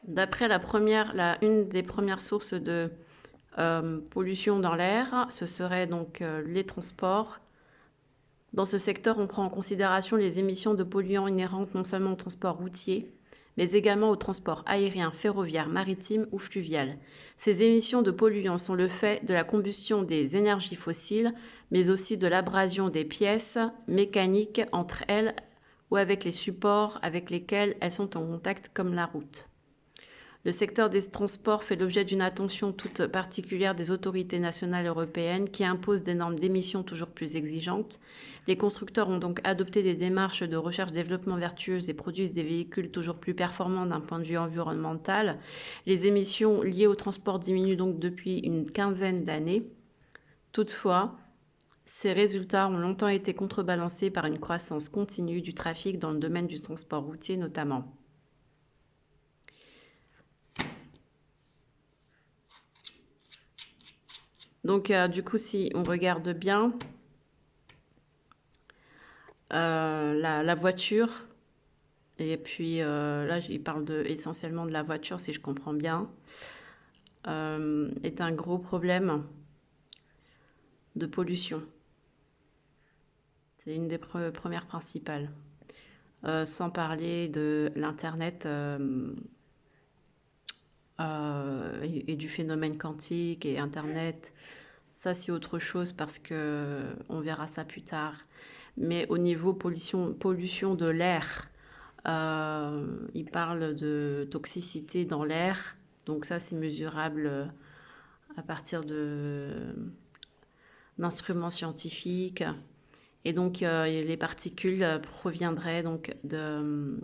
D'après une des premières sources de pollution dans l'air, ce serait donc les transports. Dans ce secteur, on prend en considération les émissions de polluants inhérentes non seulement au transport routier, mais également au transport aérien, ferroviaire, maritime ou fluvial. Ces émissions de polluants sont le fait de la combustion des énergies fossiles, mais aussi de l'abrasion des pièces mécaniques entre elles ou avec les supports avec lesquels elles sont en contact, comme la route. Le secteur des transports fait l'objet d'une attention toute particulière des autorités nationales européennes qui imposent des normes d'émissions toujours plus exigeantes. Les constructeurs ont donc adopté des démarches de recherche-développement vertueuses et produisent des véhicules toujours plus performants d'un point de vue environnemental. Les émissions liées au transport diminuent donc depuis une quinzaine d'années. Toutefois, ces résultats ont longtemps été contrebalancés par une croissance continue du trafic dans le domaine du transport routier notamment. Donc, du coup, si on regarde bien, la voiture, et puis là, il parle essentiellement de la voiture, si je comprends bien, est un gros problème de pollution. C'est une des premières principales. Sans parler de l'Internet et du phénomène quantique et Internet. Ça, c'est autre chose parce que on verra ça plus tard. Mais au niveau pollution de l'air, il parle de toxicité dans l'air. Donc ça, c'est mesurable à partir d'instruments scientifiques. Et donc, les particules proviendraient donc des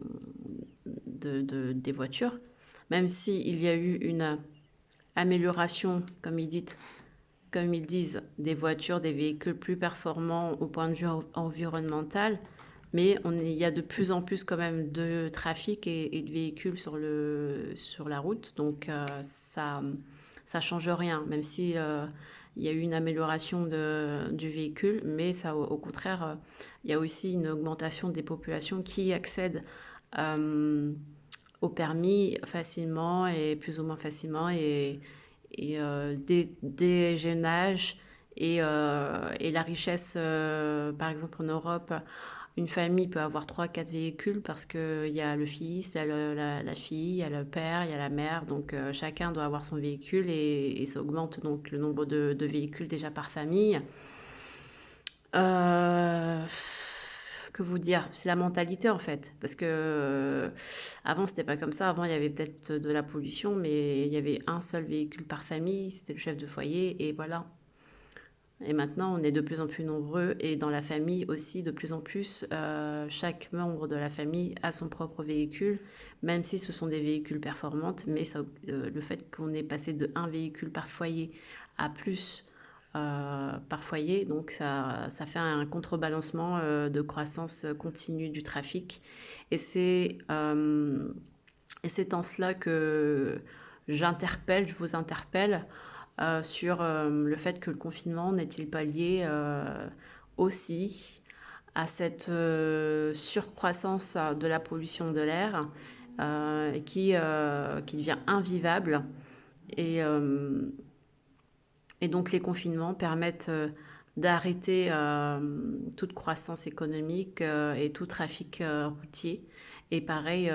voitures, même s'il y a eu une amélioration, comme ils disent, des voitures, des véhicules plus performants au point de vue environnemental, mais il y a de plus en plus quand même de trafic et de véhicules sur la route, donc ça change rien, même si il y a eu une amélioration du véhicule, mais ça, au contraire, il y a aussi une augmentation des populations qui accèdent au permis facilement et plus ou moins facilement et des jeunes âges et la richesse, par exemple en Europe, une famille peut avoir 3 4 véhicules parce qu'il y a le fils, il y a la fille, il y a le père, il y a la mère, donc chacun doit avoir son véhicule et ça augmente donc le nombre de véhicules déjà par famille. Euh, que vous dire? C'est la mentalité en fait, parce que avant c'était pas comme ça. Avant il y avait peut-être de la pollution, mais il y avait un seul véhicule par famille, c'était le chef de foyer et voilà. Et maintenant on est de plus en plus nombreux et dans la famille aussi de plus en plus, chaque membre de la famille a son propre véhicule, même si ce sont des véhicules performantes, mais ça, le fait qu'on ait passé de un véhicule par foyer à plus par foyer. Donc ça fait un contrebalancement de croissance continue du trafic. Et c'est en cela que je vous interpelle sur le fait que le confinement n'est-il pas lié aussi à cette surcroissance de la pollution de l'air qui devient invivable et, euh, et donc les confinements permettent d'arrêter toute croissance économique et tout trafic routier. Et pareil,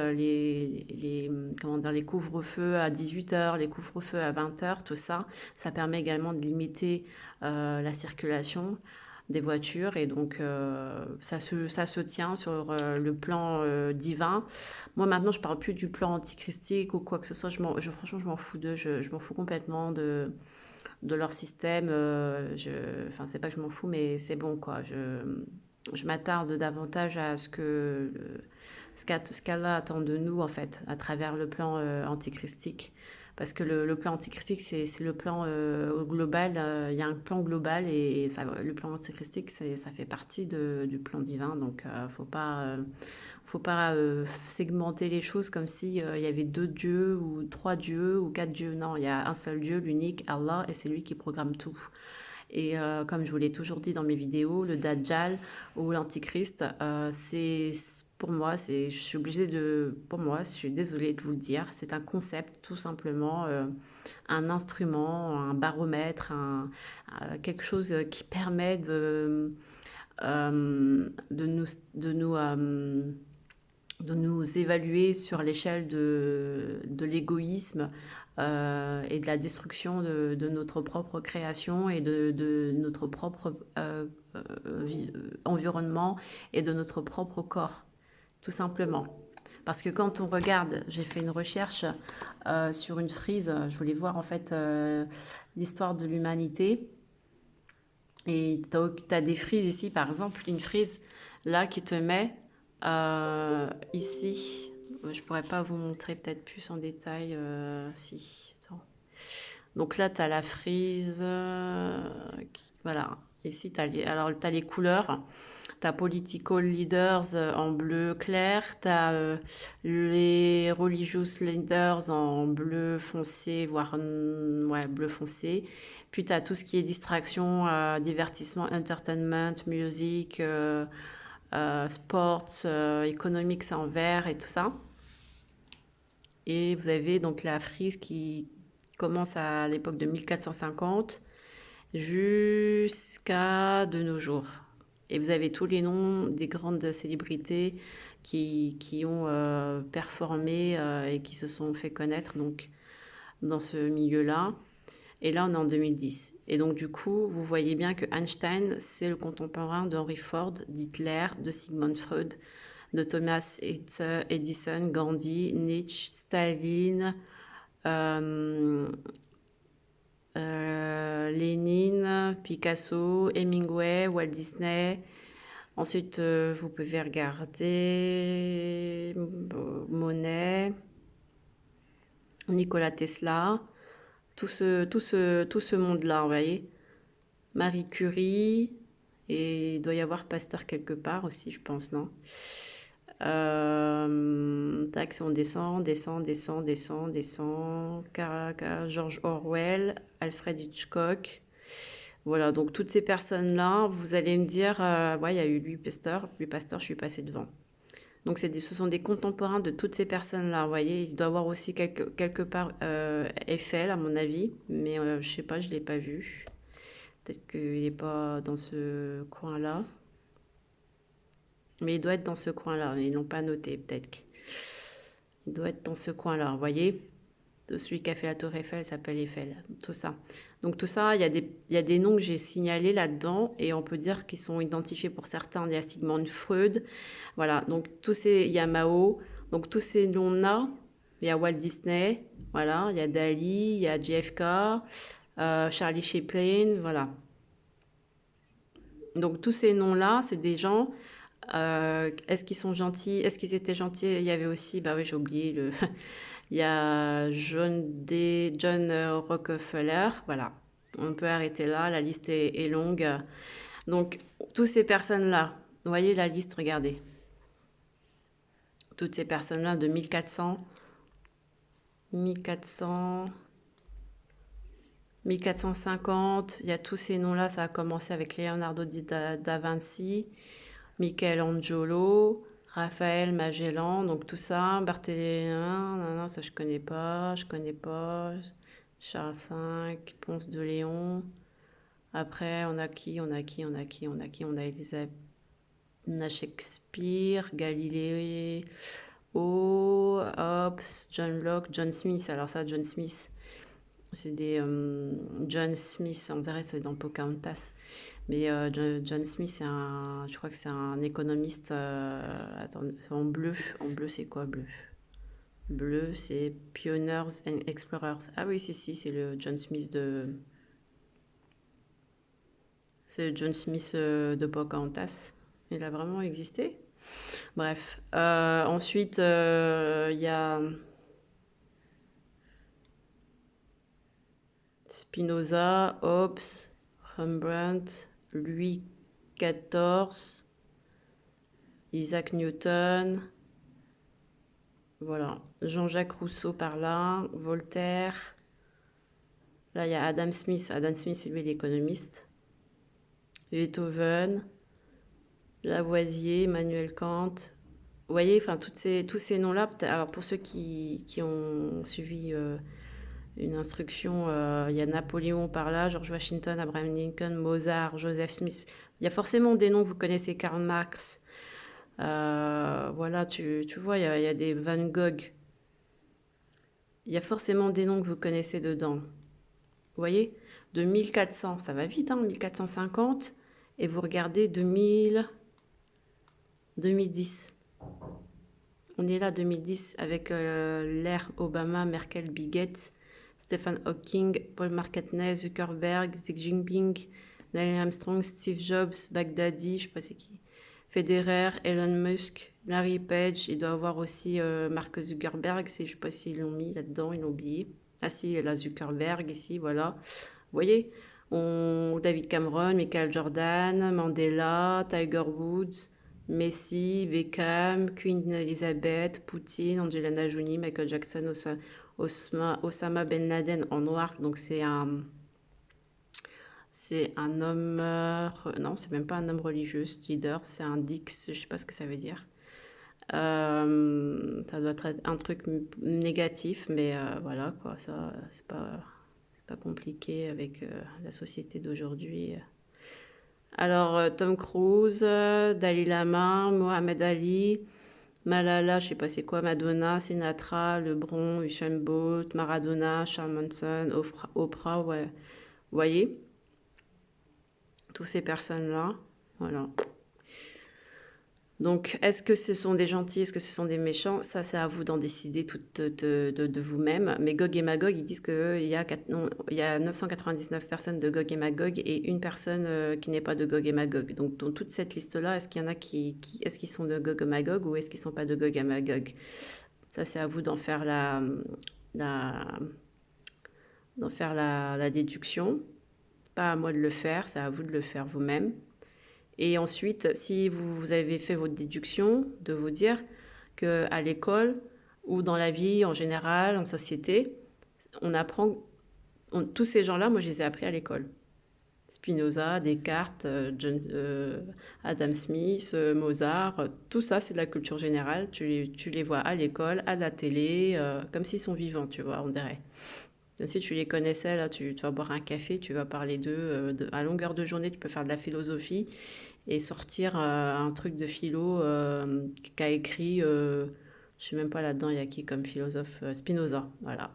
comment dire, les couvre-feux à 18h, les couvre-feux à 20h, tout ça, ça permet également de limiter la circulation des voitures. Et donc, ça se tient sur le plan divin. Moi, maintenant, je parle plus du plan antichristique ou quoi que ce soit. Franchement, je m'en fous d'eux. Je m'en fous complètement de leur système. Enfin, c'est pas que je m'en fous, mais c'est bon, quoi. Je m'attarde davantage à ce qu'Allah attend de nous, en fait, à travers le plan antichristique. Parce que le plan antichristique, c'est le plan global. Il y a un plan global et le plan antichristique, ça fait partie du plan divin. Donc, faut pas segmenter les choses comme si il y avait 2 dieux ou 3 dieux ou 4 dieux. Non, il y a un seul Dieu, l'unique, Allah, et c'est lui qui programme tout. Et comme je vous l'ai toujours dit dans mes vidéos, le Dajjal ou l'Antichrist, pour moi, je suis désolée de vous le dire, c'est un concept tout simplement, un instrument, un baromètre, quelque chose qui permet de nous, de nous, de nous évaluer sur l'échelle de l'égoïsme et de la destruction de notre propre création et de notre propre environnement et de notre propre corps, tout simplement. Parce que quand on regarde, j'ai fait une recherche sur une frise, je voulais voir en fait l'histoire de l'humanité. Et tu as des frises ici, par exemple, une frise là qui te met ici. Je pourrais pas vous montrer peut-être plus en détail. Si. Attends. Donc là, tu as la frise. Voilà. Ici, alors, tu as les couleurs. Tu as Political Leaders en bleu clair. Tu as les Religious Leaders en bleu foncé, voire ouais, bleu foncé. Puis tu as tout ce qui est distraction, divertissement, entertainment, musique, sports, economics en vert et tout ça. Et vous avez donc la frise qui commence à l'époque de 1450 jusqu'à de nos jours. Et vous avez tous les noms des grandes célébrités qui ont performé et qui se sont fait connaître donc, dans ce milieu-là. Et là, on est en 2010. Et donc, du coup, vous voyez bien que Einstein, c'est le contemporain d'Henry Ford, d'Hitler, de Sigmund Freud, de Thomas Edison, Gandhi, Nietzsche, Staline, Lénine, Picasso, Hemingway, Walt Disney. Ensuite, vous pouvez regarder Monet, Nikola Tesla, tout ce monde-là, vous voyez. Marie Curie, et il doit y avoir Pasteur quelque part aussi, je pense, non? Tac, on descend. George Orwell, Alfred Hitchcock. Voilà, donc toutes ces personnes-là, vous allez me dire, ouais, il y a eu Louis Pasteur, je suis passé devant. Donc ce sont des contemporains de toutes ces personnes-là, vous voyez, il doit y avoir aussi quelque part Eiffel, à mon avis, mais je sais pas, je ne l'ai pas vu. Peut-être qu'il n'est pas dans ce coin-là. Mais il doit être dans ce coin-là. Ils l'ont pas noté, peut-être. Il doit être dans ce coin-là, vous voyez. Celui qui a fait la tour Eiffel s'appelle Eiffel. Tout ça. Donc tout ça, il y a des noms que j'ai signalés là-dedans. Et on peut dire qu'ils sont identifiés pour certains. Il y a Sigmund Freud. Voilà. Donc il y a Mao. Donc tous ces noms-là. Il y a Walt Disney. Voilà. Il y a Dali. Il y a JFK. Charlie Chaplin. Voilà. Donc tous ces noms-là, c'est des gens. Est-ce qu'ils sont gentils? Est-ce qu'ils étaient gentils? Il y avait aussi, bah oui, j'ai oublié le. Il y a John Rockefeller. Voilà. On peut arrêter là. La liste est longue. Donc toutes ces personnes-là, vous voyez la liste, regardez. Toutes ces personnes-là de 1400, 1450, il y a tous ces noms-là. Ça a commencé avec Leonardo da Vinci, Michelangelo, Raphaël, Magellan, donc tout ça, Barthélemy, ça je connais pas, Charles V, Ponce de Léon. Après, on a Elisabeth, on a Shakespeare, Galilée, Hobbes, John Locke, John Smith. Alors ça, John Smith, c'est des John Smith, on dirait que c'est dans Pocahontas. Mais John Smith, je crois que c'est un économiste. Attends, c'est en bleu. En bleu, c'est quoi bleu? Bleu, c'est Pioneers and Explorers. Ah oui, c'est le John Smith de. C'est le John Smith de Pocahontas. Il a vraiment existé. Bref. Ensuite, il y a Spinoza, Hobbes, Rembrandt, Louis XIV, Isaac Newton, voilà, Jean-Jacques Rousseau par là, Voltaire. Là, il y a Adam Smith. Adam Smith, c'est lui l'économiste. Beethoven, Lavoisier, Emmanuel Kant, Vous voyez, enfin, tous ces noms-là, alors pour ceux qui ont suivi une instruction, il y a Napoléon par là, George Washington, Abraham Lincoln, Mozart, Joseph Smith. Il y a forcément des noms que vous connaissez, Karl Marx. Voilà, tu vois, il y a des Van Gogh. Il y a forcément des noms que vous connaissez dedans. Vous voyez, de 1400, ça va vite, hein, 1450, et vous regardez 2010. On est là 2010 avec l'ère Obama, Merkel, Bill Gates, Stephen Hawking, Paul McCartney, Zuckerberg, Xi Jinping, Neil Armstrong, Steve Jobs, Baghdadi, je sais pas c'est qui, Federer, Elon Musk, Larry Page. Il doit avoir aussi Mark Zuckerberg, je sais pas s'ils l'ont mis là-dedans, ils l'ont oublié. Ah si, la Zuckerberg ici, voilà. Vous voyez, David Cameron, Michael Jordan, Mandela, Tiger Woods, Messi, Beckham, Queen Elizabeth, Poutine, Angelina Jolie, Michael Jackson, Osama Ben Laden en noir. Donc c'est un homme, non, c'est même pas un homme religieux, ce leader, c'est un Dix, je sais pas ce que ça veut dire. Ça doit être un truc négatif, mais voilà quoi, ça c'est pas compliqué avec la société d'aujourd'hui. Alors Tom Cruise, Dalai Lama, Mohamed Ali, Malala, je sais pas c'est quoi, Madonna, Sinatra, Lebron, Usain Bolt, Maradona, Charles Manson, Oprah, ouais. Vous voyez, toutes ces personnes-là, voilà. Donc, est-ce que ce sont des gentils, est-ce que ce sont des méchants? Ça, c'est à vous d'en décider de vous-même. Mais Gog et Magog, ils disent qu'il y a, non, il y a 999 personnes de Gog et Magog et une personne qui n'est pas de Gog et Magog. Donc, dans toute cette liste-là, est-ce qu'il y en a est-ce qu'ils sont de Gog et Magog ou est-ce qu'ils ne sont pas de Gog et Magog? Ça, c'est à vous d'en faire la, la déduction. C'est pas à moi de le faire, c'est à vous de le faire vous-même. Et ensuite, si vous avez fait votre déduction, de vous dire qu'à l'école ou dans la vie en général, en société, on apprend, tous ces gens-là, moi je les ai appris à l'école. Spinoza, Descartes, Adam Smith, Mozart, tout ça c'est de la culture générale. Tu les vois à l'école, à la télé, comme s'ils sont vivants, tu vois, on dirait. Comme si tu les connaissais, là, tu vas boire un café, tu vas parler d'eux, à longueur de journée, tu peux faire de la philosophie et sortir un truc de philo qu'a écrit, je sais même pas là-dedans, il y a qui comme philosophe, Spinoza, voilà.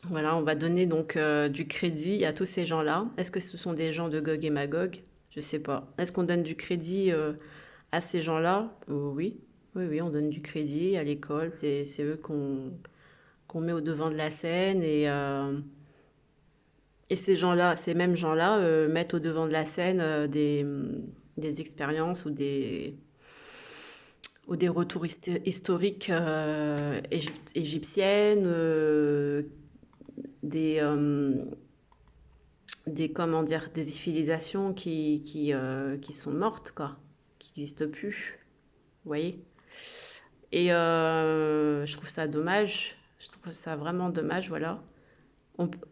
Voilà, on va donner donc du crédit à tous ces gens-là. Est-ce que ce sont des gens de Gog et Magog? Je sais pas. Est-ce qu'on donne du crédit à ces gens-là? Oui, oui, oui, on donne du crédit à l'école. C'est eux qu'on met au devant de la scène et ces gens-là, ces mêmes gens-là mettent au devant de la scène des expériences ou des retours historiques égyptiennes, des, euh, comment dire, des civilisations qui sont mortes, quoi, qui n'existent plus. Vous voyez? Et je trouve ça dommage. Je trouve ça vraiment dommage, voilà.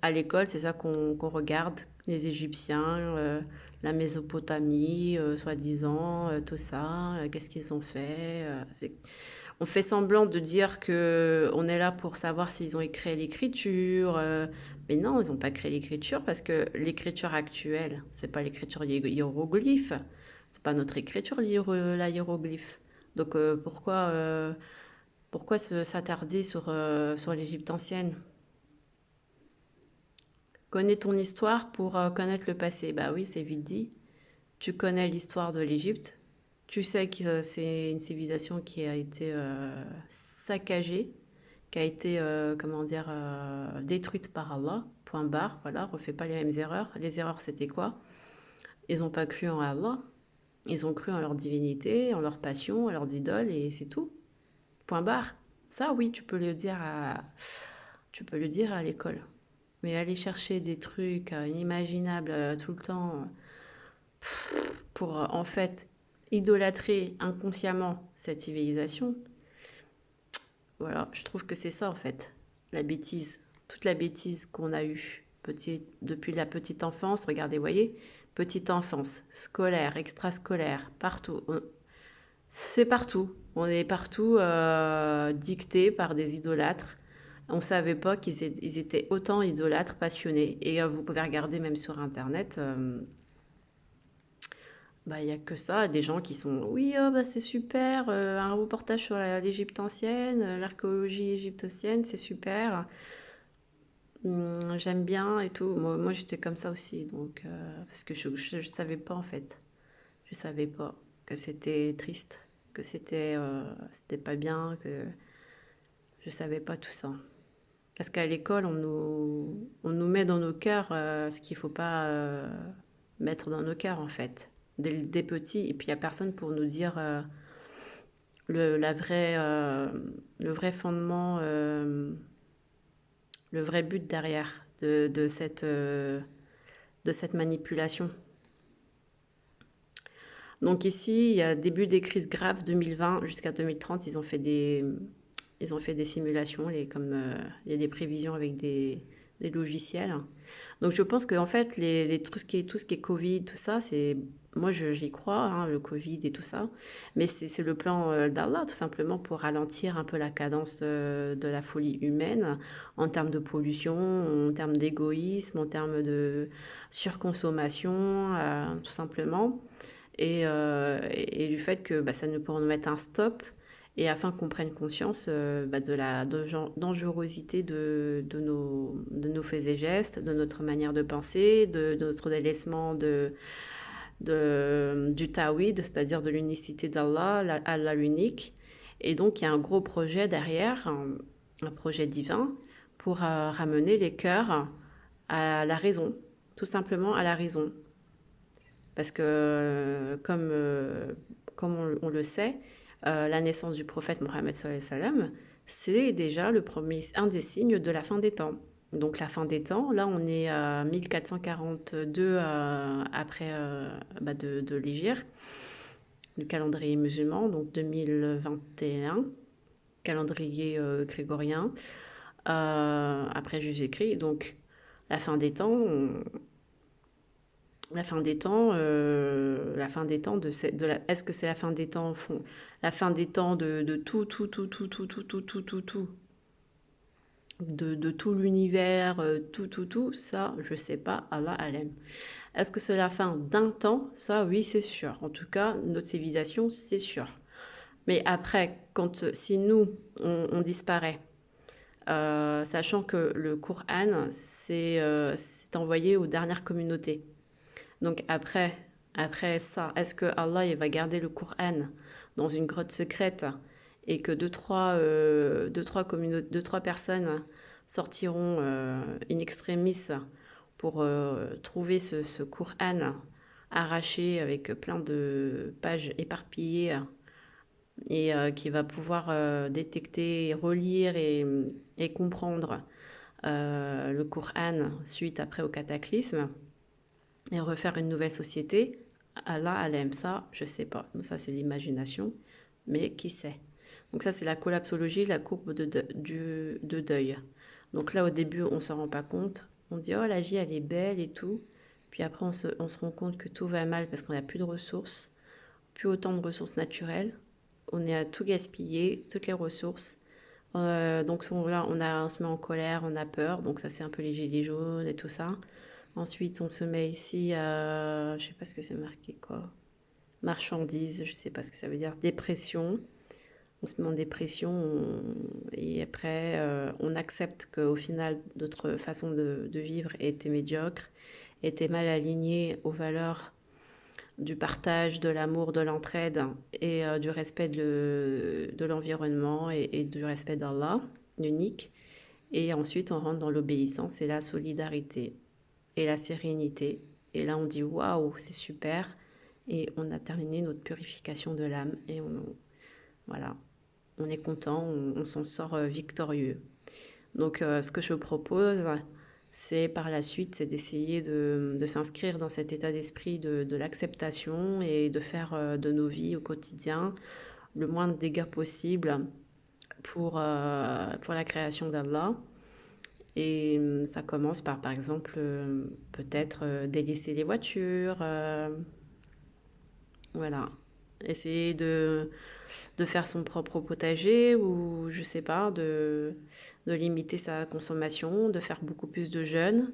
À l'école, c'est ça qu'on regarde, les Égyptiens, la Mésopotamie, soi-disant, tout ça, qu'est-ce qu'ils ont fait. On fait semblant de dire que on est là pour savoir s'ils ont créé l'écriture, mais non, ils n'ont pas créé l'écriture parce que l'écriture actuelle, c'est pas l'écriture hiéroglyphe, c'est pas notre écriture la hiéroglyphe. Donc pourquoi s'attarder sur l'Égypte ancienne? Connais ton histoire pour connaître le passé. Bah oui, c'est vite dit. Tu connais l'histoire de l'Égypte. Tu sais que c'est une civilisation qui a été saccagée, qui a été, comment dire, détruite par Allah. Point barre. Voilà, refais pas les mêmes erreurs. Les erreurs, c'était quoi? Ils n'ont pas cru en Allah. Ils ont cru en leur divinité, en leur passion, en leurs idoles, et c'est tout. Point barre. Ça, oui, tu peux le dire à l'école. Mais aller chercher des trucs inimaginables tout le temps pour en fait idolâtrer inconsciemment cette civilisation, voilà, je trouve que c'est ça en fait, la bêtise. Toute la bêtise qu'on a eue depuis la petite enfance, regardez, voyez, petite enfance, scolaire, extrascolaire, partout. C'est partout. On est partout dictés par des idolâtres. On ne savait pas ils étaient autant idolâtres, passionnés. Et vous pouvez regarder même sur Internet, bah, il n'y a que ça, des gens qui sont, oui, oh, bah, c'est super, un reportage sur l'Égypte ancienne, l'archéologie égyptocienne, c'est super. J'aime bien et tout. Moi j'étais comme ça aussi, donc, parce que je savais pas en fait. Je savais pas que c'était triste, que c'était pas bien, que je savais pas tout ça. Parce qu'à l'école, on nous met dans nos cœurs ce qu'il faut pas mettre dans nos cœurs, en fait, dès petits. Et puis, il n'y a personne pour nous dire le le vrai fondement, le vrai but derrière de cette manipulation. Donc ici, il y a début des crises graves 2020 jusqu'à 2030, ils ont fait des simulations, comme il y a des prévisions avec des logiciels. Donc je pense qu'en fait, tout ce qui est Covid, tout ça, moi j'y crois, hein, le Covid et tout ça, mais c'est le plan d'Allah tout simplement pour ralentir un peu la cadence de la folie humaine en termes de pollution, en termes d'égoïsme, en termes de surconsommation, tout simplement et du fait que bah, ça nous pourra nous mettre un stop et afin qu'on prenne conscience bah, de la dangerosité de nos faits et gestes, de notre manière de penser, de notre délaissement du Tawhid, c'est-à-dire de l'unicité d'Allah, Allah l'unique. Et donc il y a un gros projet derrière, un projet divin, pour ramener les cœurs à la raison, tout simplement à la raison. Parce que, comme on le sait, la naissance du prophète Mohammed sallallahu alayhi wa sallam, c'est déjà un des signes de la fin des temps. Donc la fin des temps, là on est à 1442 après bah, de l'Hégire, du calendrier musulman, donc 2021, calendrier grégorien, après Jésus-Christ. Donc la fin des temps, la fin des temps est-ce que c'est la fin des temps au fond, la fin des temps de tout, de tout l'univers, tout, ça, je sais pas, Allah alem. Est-ce que c'est la fin d'un temps? Ça, oui, c'est sûr. En tout cas, notre civilisation, c'est sûr. Mais après, si nous, on disparaît, sachant que le Coran, c'est envoyé aux dernières communautés. Donc après ça, est-ce que Allah il va garder le Coran dans une grotte secrète et que deux, trois personnes sortiront in extremis pour trouver ce Coran arraché avec plein de pages éparpillées et qui va pouvoir détecter, relire et comprendre le Coran suite après au cataclysme et refaire une nouvelle société. Allah, elle aime ça, je sais pas. Ça, c'est l'imagination, mais qui sait. Donc ça, c'est la collapsologie, la courbe de deuil. Donc là, au début, on ne se rend pas compte. On dit, oh, la vie, elle est belle et tout. Puis après, on se rend compte que tout va mal parce qu'on n'a plus de ressources, plus autant de ressources naturelles. On est à tout gaspiller, toutes les ressources. Donc là, on se met en colère, on a peur. Donc ça, c'est un peu les gilets jaunes et tout ça. Ensuite, on se met ici à, je sais pas ce que c'est marqué quoi, marchandise, je sais pas ce que ça veut dire, dépression. On se met en dépression et après, on accepte qu'au final, notre façon de vivre était médiocre, était mal alignée aux valeurs du partage, de l'amour, de l'entraide et du respect de l'environnement et du respect d'Allah, unique. Et ensuite, on rentre dans l'obéissance et la solidarité et la sérénité. Et là, on dit waouh, c'est super. Et on a terminé notre purification de l'âme. Et voilà, on est content, on s'en sort victorieux. Donc, ce que je propose, c'est par la suite, c'est d'essayer de s'inscrire dans cet état d'esprit de l'acceptation et de faire de nos vies au quotidien le moins de dégâts possible pour la création d'Allah. Et ça commence par exemple, peut-être délaisser les voitures. Voilà. essayer de faire son propre potager ou je sais pas, de limiter sa consommation, de faire beaucoup plus de jeûne.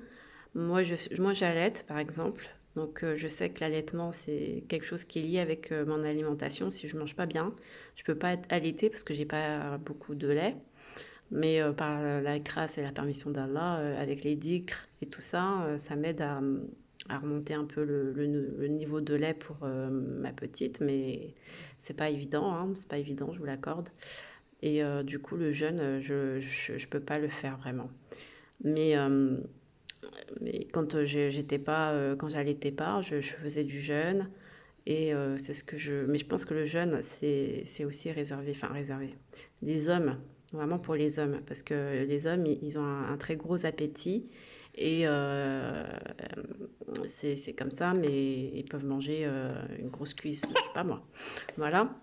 Moi, j'allaite, par exemple. Donc, je sais que l'allaitement, c'est quelque chose qui est lié avec mon alimentation. Si je mange pas bien, je peux pas être allaitée parce que j'ai pas beaucoup de lait. Mais par la grâce et la permission d'Allah, avec les dhikrs et tout ça, ça m'aide à remonter un peu le niveau de lait pour ma petite. Mais c'est pas évident, hein, c'est pas évident, je vous l'accorde. Et du coup, le jeûne, je peux pas le faire vraiment. Mais quand j'étais pas, quand j'allaitais pas, je faisais du jeûne et c'est ce que je. Mais je pense que le jeûne, c'est aussi réservé, enfin réservé. Les hommes, vraiment pour les hommes, parce que les hommes, ils ont un très gros appétit et c'est comme ça, mais ils peuvent manger une grosse cuisse, je sais pas moi. Voilà.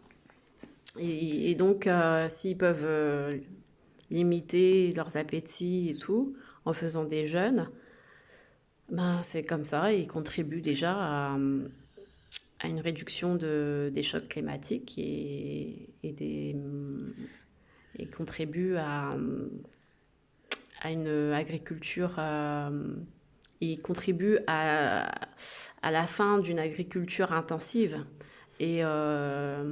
Et donc, s'ils peuvent limiter leurs appétits et tout en faisant des jeûnes, ben, c'est comme ça, ils contribuent déjà à une réduction des chocs climatiques et contribuent à une agriculture. Ils contribuent à la fin d'une agriculture intensive et, euh,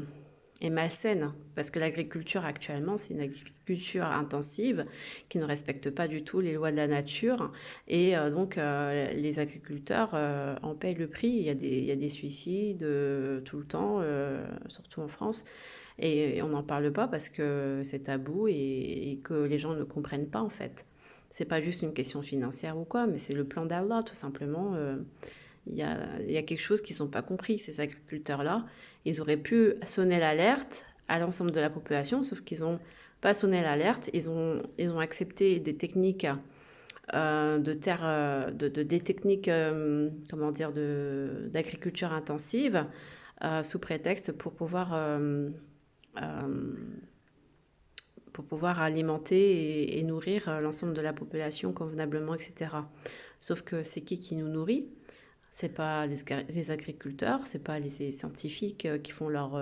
et malsaine. Parce que l'agriculture actuellement, c'est une agriculture intensive qui ne respecte pas du tout les lois de la nature. Et donc, les agriculteurs en payent le prix. Il y a des suicides tout le temps, surtout en France. Et on n'en parle pas parce que c'est tabou et que les gens ne comprennent pas en fait. C'est pas juste une question financière ou quoi, mais c'est le plan d'Allah tout simplement. Il y a quelque chose qu'ils n'ont pas compris, ces agriculteurs-là. Ils auraient pu sonner l'alerte à l'ensemble de la population, sauf qu'ils n'ont pas sonné l'alerte. Ils ont accepté des techniques de terre, des techniques, comment dire, d'agriculture intensive sous prétexte euh, pour pouvoir alimenter et nourrir l'ensemble de la population convenablement, etc. Sauf que c'est qui nous nourrit? C'est pas les agriculteurs, c'est pas les scientifiques qui font leur,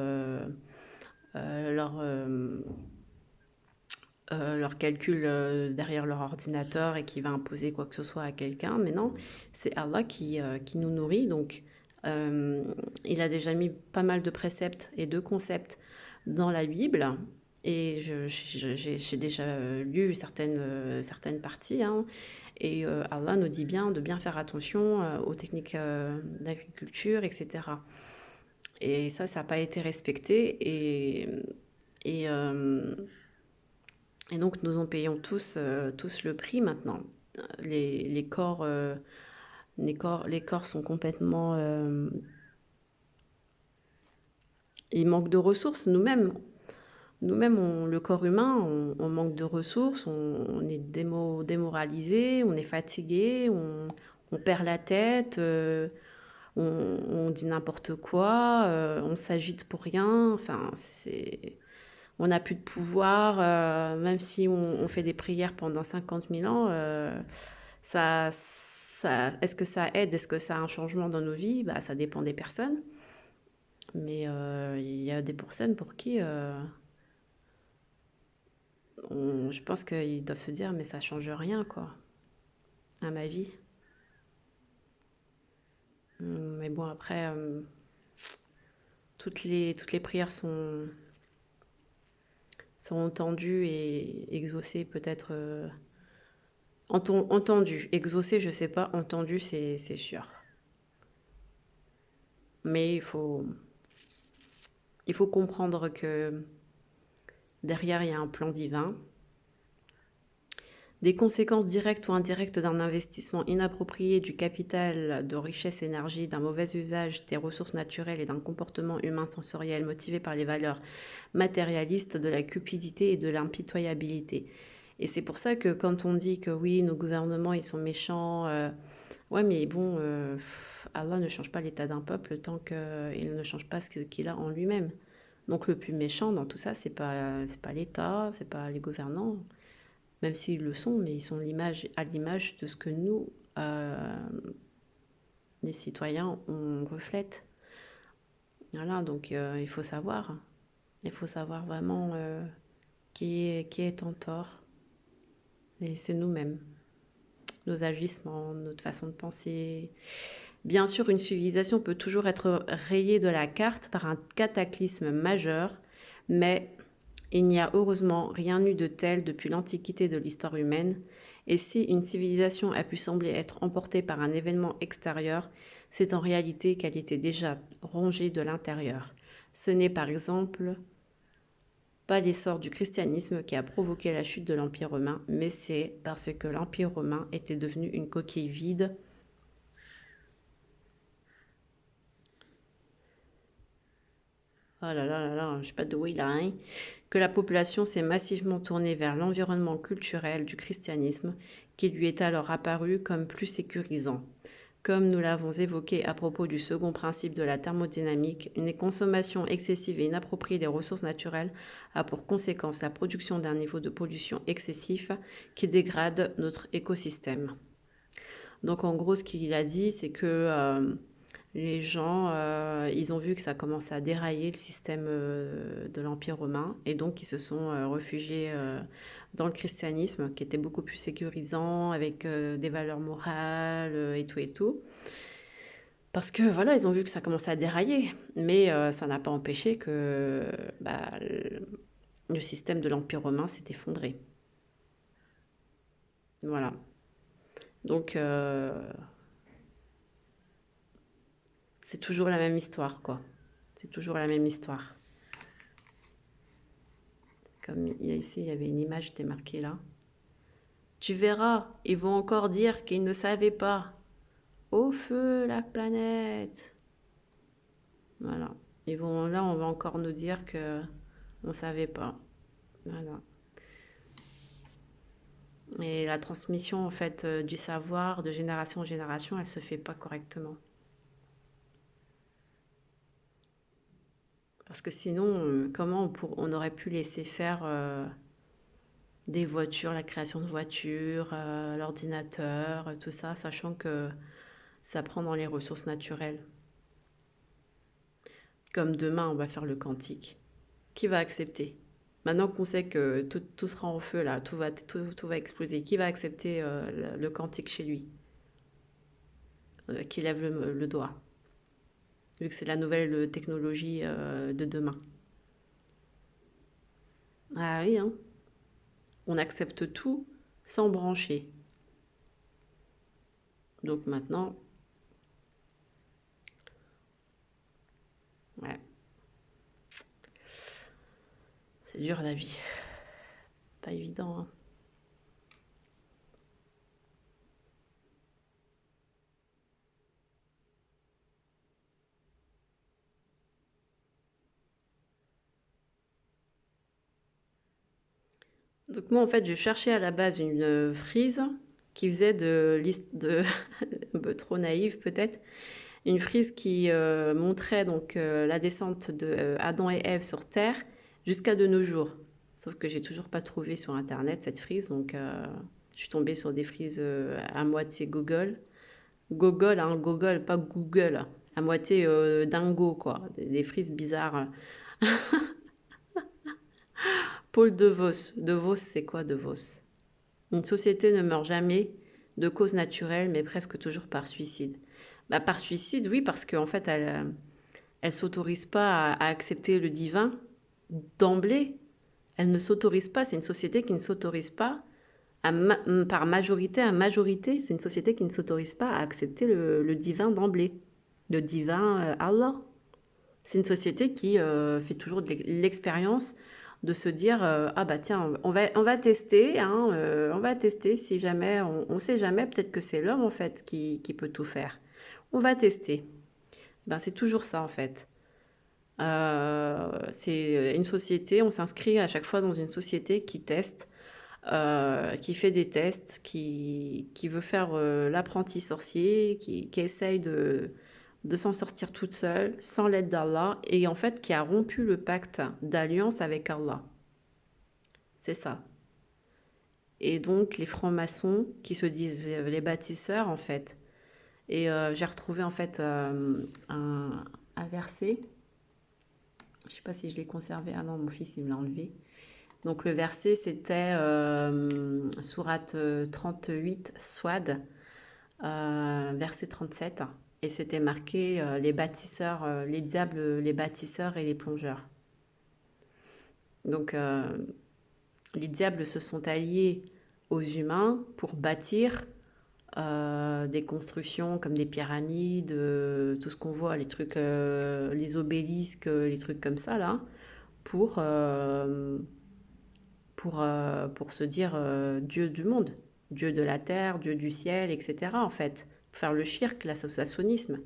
leur calcul derrière leur ordinateur et qui va imposer quoi que ce soit à quelqu'un. Mais non, c'est Allah qui nous nourrit. Donc, euh, il a déjà mis pas mal de préceptes et de concepts dans la Bible. Et j'ai déjà lu certaines parties. Hein. Et Allah nous dit bien de bien faire attention aux techniques d'agriculture, etc. Et ça n'a pas été respecté. Et, euh, et donc nous en payons tous le prix maintenant. Les corps, les corps sont complètement... ils manquent de ressources. Nous-mêmes le corps humain, on manque de ressources, on est démoralisé, on est fatigué, on perd la tête, on dit n'importe quoi, on s'agite pour rien. Enfin, on n'a plus de pouvoir, même si on fait des prières pendant 50 000 ans. Est-ce que ça aide? Est-ce que ça a un changement dans nos vies? Bah, ça dépend des personnes. Mais il y a des personnes pour qui je pense qu'ils doivent se dire, mais ça change rien, quoi, à ma vie. Mais bon, après, toutes les prières sont entendues et exaucées, peut-être. Entendues. Exaucées, je sais pas. Entendues, c'est sûr. Mais il faut comprendre que derrière, il y a un plan divin. Des conséquences directes ou indirectes d'un investissement inapproprié du capital, de richesse, énergie, d'un mauvais usage des ressources naturelles et d'un comportement humain sensoriel motivé par les valeurs matérialistes, de la cupidité et de l'impitoyabilité. Et c'est pour ça que quand on dit que oui, nos gouvernements, ils sont méchants, ouais, mais bon, Allah ne change pas l'état d'un peuple tant qu'il ne change pas ce qu'il a en lui-même. Donc le plus méchant dans tout ça, c'est pas l'État, c'est pas les gouvernants, même s'ils le sont, mais ils sont à l'image de ce que nous, les citoyens, on reflète. Voilà, donc il faut savoir. Il faut savoir vraiment qui est en tort. Et c'est nous-mêmes, nos agissements, notre façon de penser. Bien sûr, une civilisation peut toujours être rayée de la carte par un cataclysme majeur, mais il n'y a heureusement rien eu de tel depuis l'Antiquité de l'histoire humaine, et si une civilisation a pu sembler être emportée par un événement extérieur, c'est en réalité qu'elle était déjà rongée de l'intérieur. Ce n'est par exemple pas l'essor du christianisme qui a provoqué la chute de l'Empire romain, mais c'est parce que l'Empire romain était devenu une coquille vide. Oh là là là là, je sais pas d'où il a, hein, que la population s'est massivement tournée vers l'environnement culturel du christianisme, qui lui est alors apparu comme plus sécurisant. Comme nous l'avons évoqué à propos du second principe de la thermodynamique, une consommation excessive et inappropriée des ressources naturelles a pour conséquence la production d'un niveau de pollution excessif qui dégrade notre écosystème. Donc en gros, ce qu'il a dit, c'est que les gens, ils ont vu que ça commençait à dérailler le système de l'Empire romain et donc ils se sont réfugiés dans le christianisme qui était beaucoup plus sécurisant avec des valeurs morales et tout et tout. Parce que voilà, ils ont vu que ça commençait à dérailler, mais ça n'a pas empêché que bah, le système de l'Empire romain s'est effondré. Voilà. Donc c'est toujours la même histoire, quoi. C'est toujours la même histoire. Comme ici, il y avait une image qui était marquée là. Tu verras, ils vont encore dire qu'ils ne savaient pas. Au feu la planète. Voilà. Là, on va encore nous dire que on savait pas. Voilà. Et la transmission en fait du savoir de génération en génération, elle se fait pas correctement. Parce que sinon, comment on aurait pu laisser faire des voitures, la création de voitures, l'ordinateur, tout ça, sachant que ça prend dans les ressources naturelles. Comme demain, on va faire le quantique. Qui va accepter? Maintenant qu'on sait que tout sera en feu, là, tout va exploser, qui va accepter le quantique chez lui? Qui lève le doigt, vu que c'est la nouvelle technologie de demain. Ah oui, hein? On accepte tout sans brancher. Donc maintenant, ouais, c'est dur la vie. Pas évident, hein. Donc moi, en fait, je cherchais à la base une frise qui faisait un peu trop naïve peut-être, une frise qui montrait donc la descente de Adam et Ève sur Terre jusqu'à de nos jours. Sauf que j'ai toujours pas trouvé sur Internet cette frise, donc je suis tombée sur des frises à moitié Google. Google, hein, Google, pas Google. À moitié dingo, quoi. Des frises bizarres. Paul De Vos. De Vos, c'est quoi De Vos? Une société ne meurt jamais de cause naturelle, mais presque toujours par suicide. Bah, par suicide, oui, parce qu'en fait, elle s'autorise pas à accepter le divin d'emblée. Elle ne s'autorise pas. C'est une société qui ne s'autorise pas par majorité à majorité. C'est une société qui ne s'autorise pas à accepter le divin d'emblée. Le divin Allah. C'est une société qui fait toujours de l'expérience de se dire ah bah tiens on va tester hein, on va tester si jamais on sait jamais peut-être que c'est l'homme en fait qui peut tout faire. On va tester. Ben c'est toujours ça en fait. C'est une société, on s'inscrit à chaque fois dans une société qui teste, qui fait des tests, qui veut faire l'apprenti sorcier, qui essaye de s'en sortir toute seule, sans l'aide d'Allah, et en fait qui a rompu le pacte d'alliance avec Allah. C'est ça. Et donc les francs-maçons qui se disent les bâtisseurs en fait. Et j'ai retrouvé en fait un verset Je ne sais pas si je l'ai conservé. Ah non, mon fils, il me l'a enlevé. Donc le verset, c'était sourate 38, Swad, verset 37. Et c'était marqué les bâtisseurs, les diables, les bâtisseurs et les plongeurs. Donc les diables se sont alliés aux humains pour bâtir des constructions comme des pyramides, tout ce qu'on voit, les trucs, les obélisques, les trucs comme ça là, pour, euh, pour se dire Dieu du monde, Dieu de la terre, Dieu du ciel, etc. en fait, pour faire le shirk, l'associationnisme,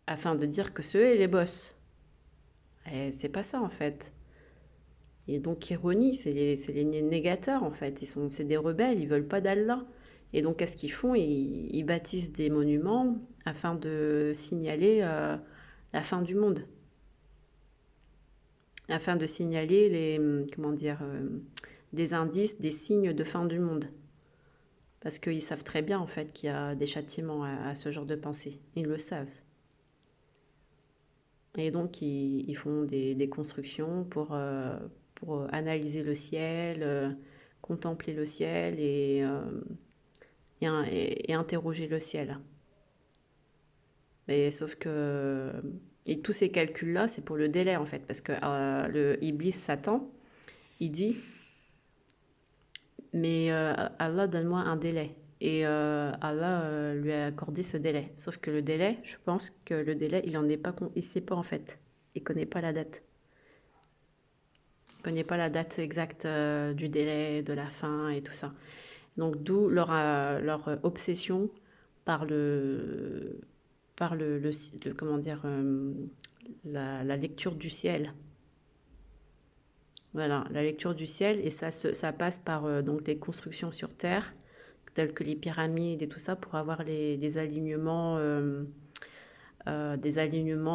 afin de dire que ceux est les boss. Et c'est pas ça en fait. Et donc ironie, c'est les négateurs en fait, c'est des rebelles, ils veulent pas d'Allah. Et donc qu'est-ce qu'ils font? Ils bâtissent des monuments afin de signaler la fin du monde, afin de signaler comment dire, des indices, des signes de fin du monde. Parce qu'ils savent très bien en fait qu'il y a des châtiments à ce genre de pensée. Ils le savent. Et donc ils font des constructions pour analyser le ciel, contempler le ciel et interroger le ciel. Et sauf que et tous ces calculs-là, c'est pour le délai en fait, parce que le Iblis Satan, il dit, mais Allah donne-moi un délai. Et Allah lui a accordé ce délai. Sauf que le délai, je pense que le délai, il en est pas, il sait pas en fait. Il connaît pas la date. Il connaît pas la date exacte du délai, de la fin et tout ça. Donc d'où leur obsession par comment dire, la lecture du ciel. Voilà, la lecture du ciel, et ça passe par donc les constructions sur Terre, telles que les pyramides et tout ça, pour avoir des alignements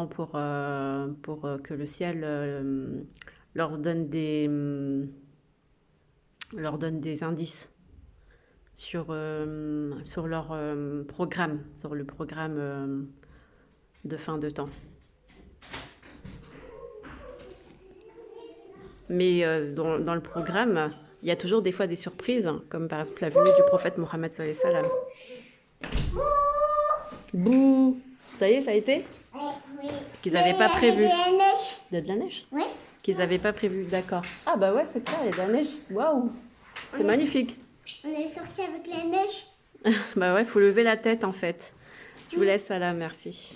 pour que le ciel leur donne leur donne des indices sur leur programme, sur le programme de fin de temps. Mais dans le programme, il y a toujours des fois des surprises, comme par exemple la venue du prophète Mohammed sallallahu alayhi wa sallam. Bouh! Ça y est, ça a été? Oui. Qu'ils n'avaient pas prévu. Il y a de la neige. Il y a de la neige? Oui. Qu'ils n'avaient pas prévu, d'accord. Ah bah ouais, c'est clair, il y a de la neige. Waouh! C'est magnifique. On est sorti avec la neige. Bah ouais, faut lever la tête en fait. Je vous laisse, Salah, merci.